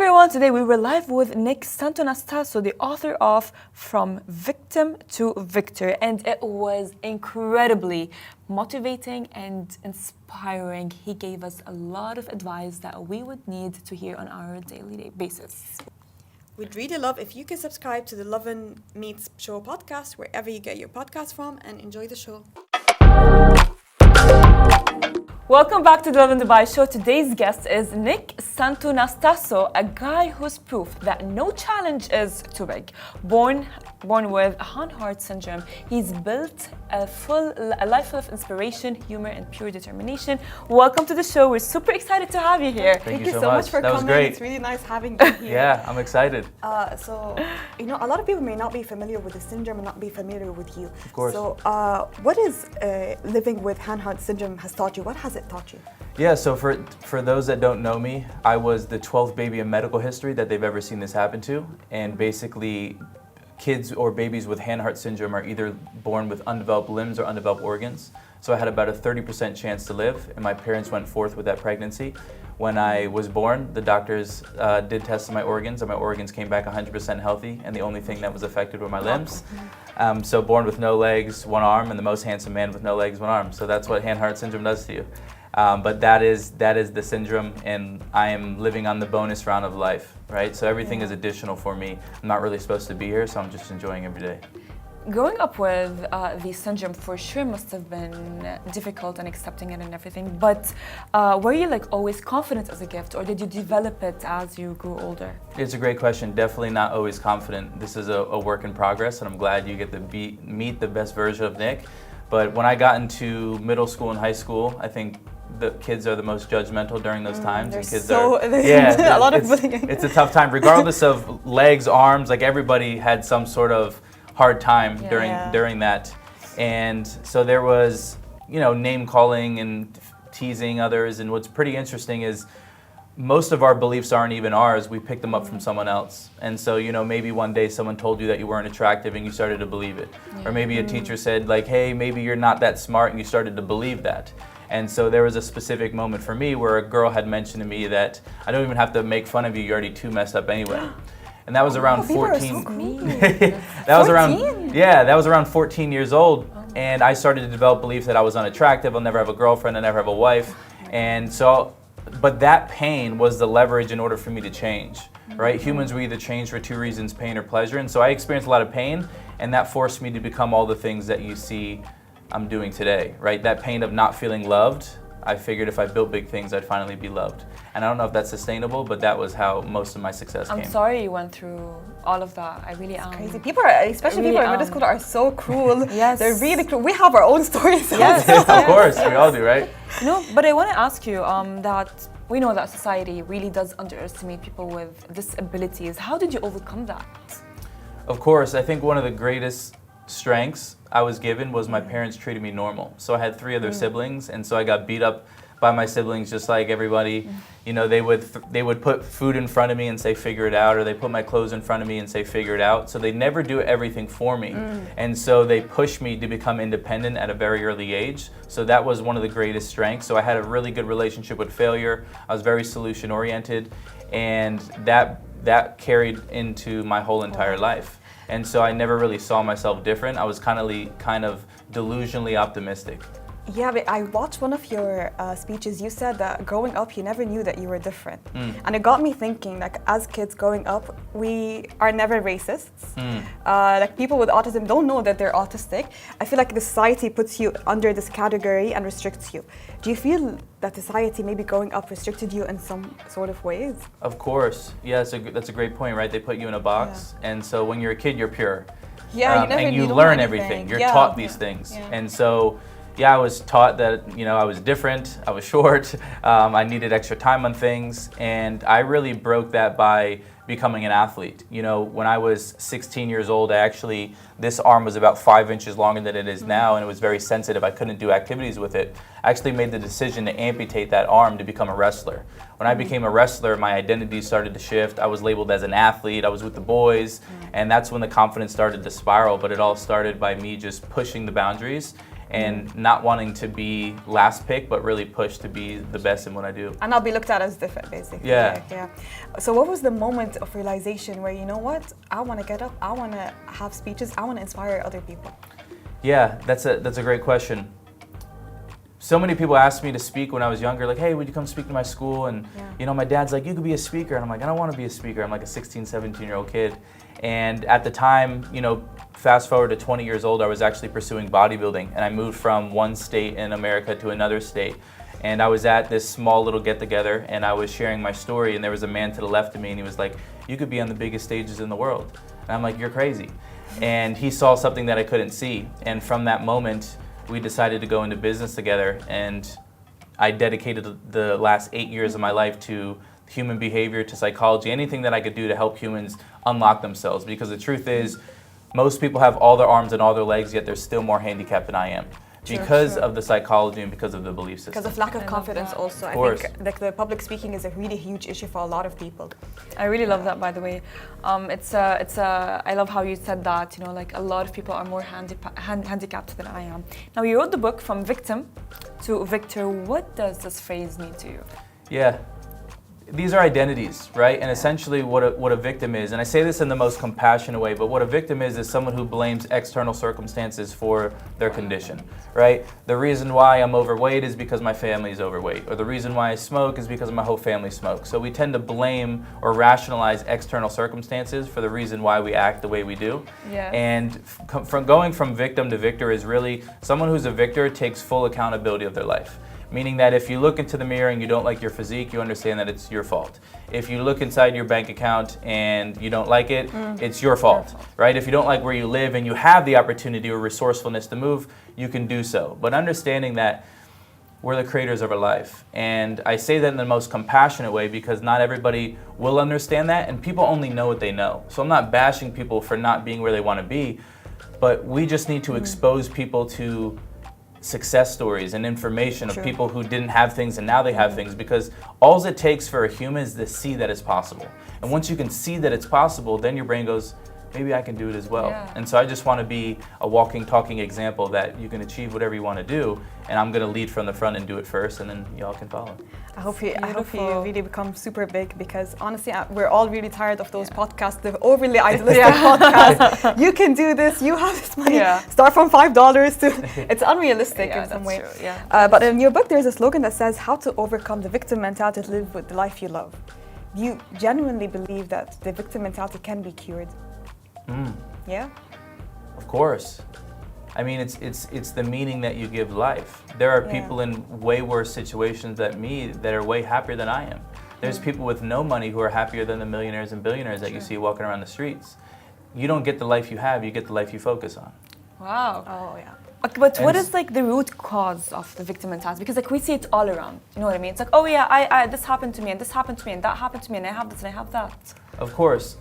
everyone, today we were live with Nick Santonastasso, the author of From Victim to Victor, and it was incredibly motivating and inspiring. He gave us a lot of advice that we would need to hear on our daily basis. We'd really love if you could subscribe to the Lovin Meets Show podcast wherever you get your podcast from and enjoy the show. Welcome back to the Lovin Dubai show. Today's guest is Nick Santonastasso, a guy who's proof that no challenge is too big. Born with Hanhart syndrome, he's built a life full of inspiration, humor, and pure determination. Welcome to the show. We're super excited to have you here. Thank you so much for that coming. Was great. It's really nice having you here. Yeah, I'm excited. So, a lot of people may not be familiar with the syndrome and not be familiar with you. Of course. So, what is living with Hanhart syndrome has taught you? What has it taught you? Yeah, so for those that don't know me, I was the 12th baby in medical history that they've ever seen this happen to. And basically, kids or babies with Hanhart syndrome are either born with undeveloped limbs or undeveloped organs. So I had about a 30% chance to live, and my parents went forth with that pregnancy. When I was born, the doctors did test my organs, and my organs came back 100% healthy, and the only thing that was affected were my limbs. So born with no legs, one arm, and the most handsome man with no legs, one arm. So that's what Hanhart syndrome does to you. But that is the syndrome, and I am living on the bonus round of life, right? So everything is additional for me. I'm not really supposed to be here, so I'm just enjoying every day. Growing up with the syndrome for sure must have been difficult and accepting it and everything, but were you always confident as a gift, or did you develop it as you grew older? It's a great question. Definitely not always confident. This is a work in progress, and I'm glad you get to meet the best version of Nick. But when I got into middle school and high school, I think the kids are the most judgmental during those times. And kids a lot of bullying. It's a tough time, regardless of legs, arms. Everybody had some sort of hard time during that, and so there was name calling and teasing others. And what's pretty interesting is most of our beliefs aren't even ours. We picked them up from someone else. And so, maybe one day someone told you that you weren't attractive and you started to believe it. Or maybe a teacher said hey, maybe you're not that smart, and you started to believe that. And so there was a specific moment for me where a girl had mentioned to me that I don't even have to make fun of you, you're already too messed up anyway. And that was around 14. That was around 14 years old. And I started to develop beliefs that I was unattractive, I'll never have a girlfriend, I'll never have a wife. And so, but that pain was the leverage in order for me to change, right? Humans will either change for two reasons, pain or pleasure. And so I experienced a lot of pain, and that forced me to become all the things that you see I'm doing today, right? That pain of not feeling loved, I figured if I built big things, I'd finally be loved. And I don't know if that's sustainable, but that was how most of my success came. I'm sorry you went through all of that. I really am. Crazy. People, especially people in middle school, are so cruel. Yes. They're really cruel. We have our own stories. Yes. Of course, we all do, right? But I want to ask you that we know that society really does underestimate people with disabilities. How did you overcome that? Of course, I think one of the greatest strengths I was given was my parents treated me normal. So I had 3 other siblings, and so I got beat up by my siblings just like everybody. They would put food in front of me and say figure it out, or they put my clothes in front of me and say figure it out. So they never do everything for me. And so they pushed me to become independent at a very early age. So that was one of the greatest strengths. So I had a really good relationship with failure. I was very solution oriented, and that carried into my whole entire life. And so I never really saw myself different. I was kind of delusionally optimistic. Yeah, but I watched one of your speeches. You said that growing up, you never knew that you were different. And it got me thinking, as kids growing up, we are never racists. People with autism don't know that they're autistic. I feel like the society puts you under this category and restricts you. Do you feel that society maybe growing up restricted you in some sort of ways? Of course. Yeah, that's a great point, right? They put you in a box. And so when you're a kid, you're pure. Yeah, you learn everything. You're taught these things. Yeah. And so, I was taught that, I was different, I was short, I needed extra time on things, and I really broke that by becoming an athlete. When I was 16 years old, this arm was about 5 inches longer than it is now, and it was very sensitive. I couldn't do activities with it. I actually made the decision to amputate that arm to become a wrestler. When I became a wrestler, my identity started to shift. I was labeled as an athlete, I was with the boys, and that's when the confidence started to spiral, but it all started by me just pushing the boundaries and not wanting to be last pick, but really push to be the best in what I do. And I'll be looked at as different, basically. Yeah. Yeah. So what was the moment of realization where, you know what, I want to get up, I want to have speeches, I want to inspire other people? Yeah, that's a great question. So many people asked me to speak when I was younger, like, hey, would you come speak to my school? And, you know, my dad's like, you could be a speaker. And I'm like, I don't want to be a speaker. I'm like a 16, 17-year-old kid. And at the time, you know, fast forward to 20 years old, I was actually pursuing bodybuilding. And I moved from one state in America to another state. And I was at this small little get-together, and I was sharing my story, and there was a man to the left of me, and he was like, you could be on the biggest stages in the world. And I'm like, you're crazy. And he saw something that I couldn't see. And from that moment, we decided to go into business together, and I dedicated the last 8 years of my life to human behavior, to psychology, anything that I could do to help humans unlock themselves. Because the truth is, most people have all their arms and all their legs, yet they're still more handicapped than I am. Because of the psychology and because of the belief system. Because of lack of confidence also. Of course. I think like the public speaking is a really huge issue for a lot of people. I really love that, by the way. I love how you said that, you know, like a lot of people are more handicapped than I am. Now, you wrote the book From Victim to Victor. What does this phrase mean to you? Yeah. These are identities, right? And essentially what a victim is, and I say this in the most compassionate way, but what a victim is someone who blames external circumstances for their condition, right? The reason why I'm overweight is because my family is overweight, or the reason why I smoke is because my whole family smokes. So we tend to blame or rationalize external circumstances for the reason why we act the way we do. Yeah. And from going from victim to victor is really someone who's a victor takes full accountability of their life. Meaning that if you look into the mirror and you don't like your physique, you understand that it's your fault. If you look inside your bank account and you don't like it, it's your fault, right? If you don't like where you live and you have the opportunity or resourcefulness to move, you can do so. But understanding that we're the creators of our life. And I say that in the most compassionate way because not everybody will understand that, and people only know what they know. So I'm not bashing people for not being where they want to be, but we just need to expose people to success stories and information of people who didn't have things and now they have things, because all it takes for a human is to see that it's possible. And once you can see that it's possible, then your brain goes, maybe I can do it as well. Yeah. And so I just want to be a walking, talking example that you can achieve whatever you want to do, and I'm going to lead from the front and do it first, and then y'all can follow. I hope you really become super big, because honestly, we're all really tired of those podcasts, the overly idealistic podcasts. You can do this, you have this money. Start from $5 to, it's unrealistic in some way. True. Yeah. But in your book, there's a slogan that says, how to overcome the victim mentality to live with the life you love. Do you genuinely believe that the victim mentality can be cured? Yeah? Of course. I mean, it's the meaning that you give life. There are people in way worse situations than me that are way happier than I am. There's people with no money who are happier than the millionaires and billionaires that you see walking around the streets. You don't get the life you have, you get the life you focus on. Wow. Oh, yeah. But what is like the root cause of the victim mentality? Because like we see it all around. You know what I mean? It's like, oh yeah, I this happened to me, and this happened to me, and that happened to me, and I have this and I have that. Of course.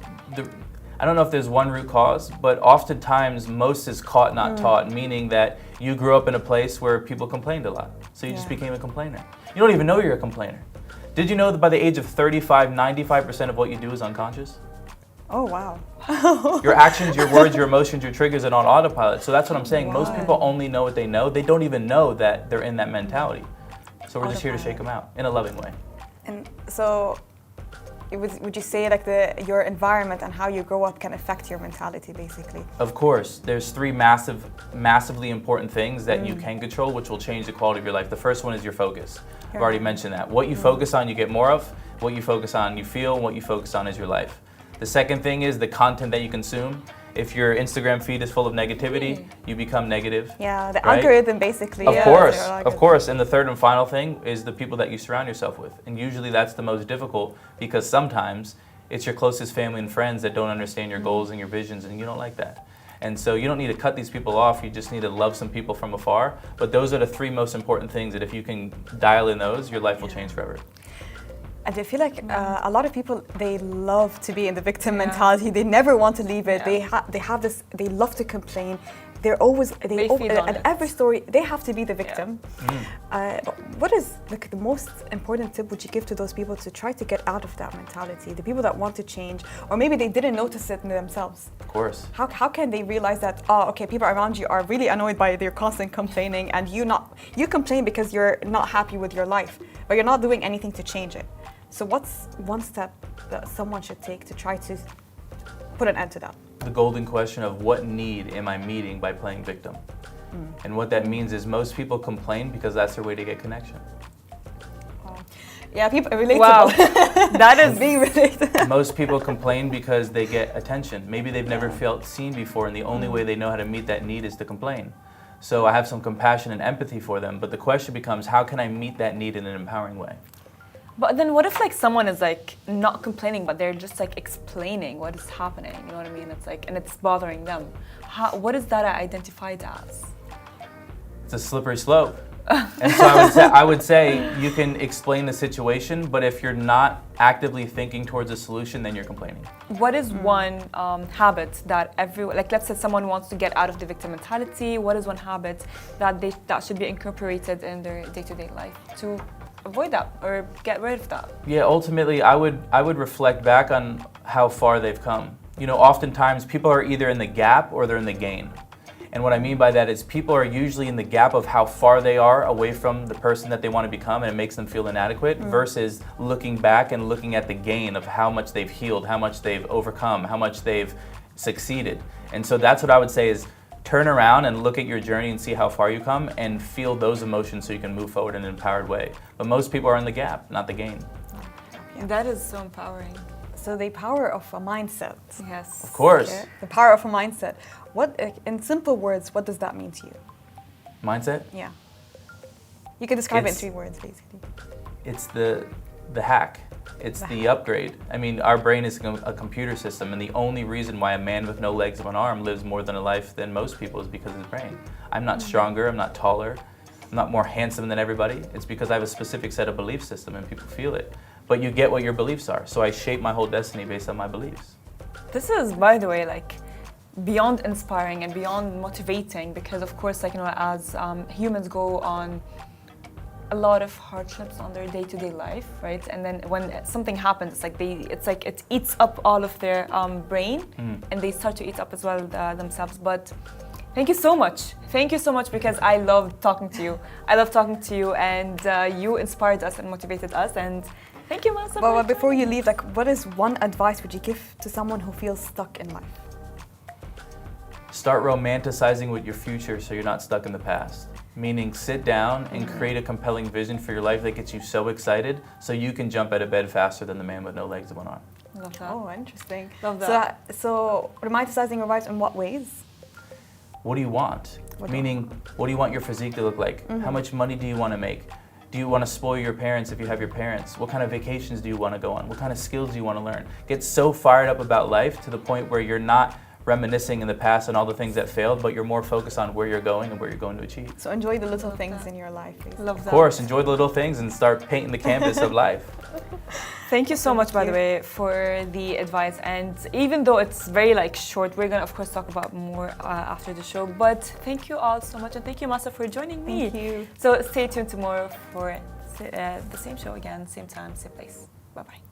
I don't know if there's one root cause, but oftentimes most is caught, not taught, meaning that you grew up in a place where people complained a lot. So you just became a complainer. You don't even know you're a complainer. Did you know that by the age of 35, 95% of what you do is unconscious? Oh, wow. Your actions, your words, your emotions, your triggers are on autopilot. So that's what I'm saying. Most people only know what they know. They don't even know that they're in that mentality. So we're just here to shake them out in a loving way. And so, would you say like your environment and how you grow up can affect your mentality, basically? Of course. There's three massively important things that you can control, which will change the quality of your life. The first one is your focus. I've already mentioned that. What you focus on, you get more of. What you focus on, you feel. What you focus on is your life. The second thing is the content that you consume. If your Instagram feed is full of negativity, you become negative. Yeah, the algorithm basically. Of course. And the third and final thing is the people that you surround yourself with. And usually that's the most difficult, because sometimes it's your closest family and friends that don't understand your goals and your visions, and you don't like that. And so you don't need to cut these people off, you just need to love some people from afar. But those are the three most important things that if you can dial in those, your life will change forever. And I feel like a lot of people, they love to be in the victim mentality. They never want to leave it. They have this. They love to complain, they feed on at it. every story they have to be the victim. What is like the most important tip would you give to those people to try to get out of that mentality? The people that want to change, or maybe they didn't notice it in themselves. Of course. How can they realize that, oh, okay, people around you are really annoyed by their constant complaining, and you complain because you're not happy with your life, but you're not doing anything to change it. So what's one step that someone should take to try to put an end to that? The golden question of what need am I meeting by playing victim? And what that means is most people complain because that's their way to get connection. Yeah, people relatable. Wow, that is being related. Most people complain because they get attention. Maybe they've never felt seen before, and the only way they know how to meet that need is to complain. So I have some compassion and empathy for them, but the question becomes, how can I meet that need in an empowering way? But then what if like someone is like not complaining, but they're just like explaining what is happening, you know what I mean? It's like, and it's bothering them. What is that identified as? It's a slippery slope. And so I would say you can explain the situation, but if you're not actively thinking towards a solution, then you're complaining. What is one habit that like let's say someone wants to get out of the victim mentality, what is one habit that should be incorporated in their day-to-day life to avoid that or get rid of that? Yeah, ultimately I would reflect back on how far they've come. You know, oftentimes people are either in the gap or they're in the gain. And what I mean by that is people are usually in the gap of how far they are away from the person that they want to become, and it makes them feel inadequate, versus looking back and looking at the gain of how much they've healed, how much they've overcome, how much they've succeeded. And so that's what I would say is turn around and look at your journey and see how far you come and feel those emotions so you can move forward in an empowered way. But most people are in the gap, not the gain. Yeah. That is so empowering. So the power of a mindset. Yes. Of course. Okay. The power of a mindset. What, in simple words, what does that mean to you? Mindset? Yeah. You can describe it in 3 words, basically. It's the hack. It's the upgrade. I mean, our brain is a computer system, and the only reason why a man with no legs of an arm lives more than a life than most people is because of his brain. I'm not stronger, I'm not taller, I'm not more handsome than everybody. It's because I have a specific set of belief system and people feel it. But you get what your beliefs are, so I shape my whole destiny based on my beliefs. This is, by the way, like beyond inspiring and beyond motivating, because of course, like, you know, as humans go on a lot of hardships on their day-to-day life, right? And then when something happens, it's like it eats up all of their brain, and they start to eat up as well themselves. But thank you so much. Thank you so much, because I love talking to you. I love talking to you, and you inspired us and motivated us. And thank you, Masa. Well, before you leave, like, what is one advice would you give to someone who feels stuck in life? Start romanticizing with your future so you're not stuck in the past. Meaning sit down and create a compelling vision for your life that gets you so excited so you can jump out of bed faster than the man with no legs of one arm. Love that. Oh, interesting. Love that. So romanticizing your life in what ways? What do you want? Meaning, what do you want your physique to look like? How much money do you want to make? Do you want to spoil your parents if you have your parents? What kind of vacations do you want to go on? What kind of skills do you want to learn? Get so fired up about life to the point where you're not reminiscing in the past and all the things that failed, but you're more focused on where you're going and where you're going to achieve. So enjoy the little things in your life, basically. Love that. Of course, enjoy the little things and start painting the canvas of life. Thank you so much, by the way, for the advice. And even though it's very like short, we're gonna of course talk about more after the show. But thank you all so much, and thank you, Masa, for joining me. Thank you. So stay tuned tomorrow for the same show again, same time, same place. Bye bye.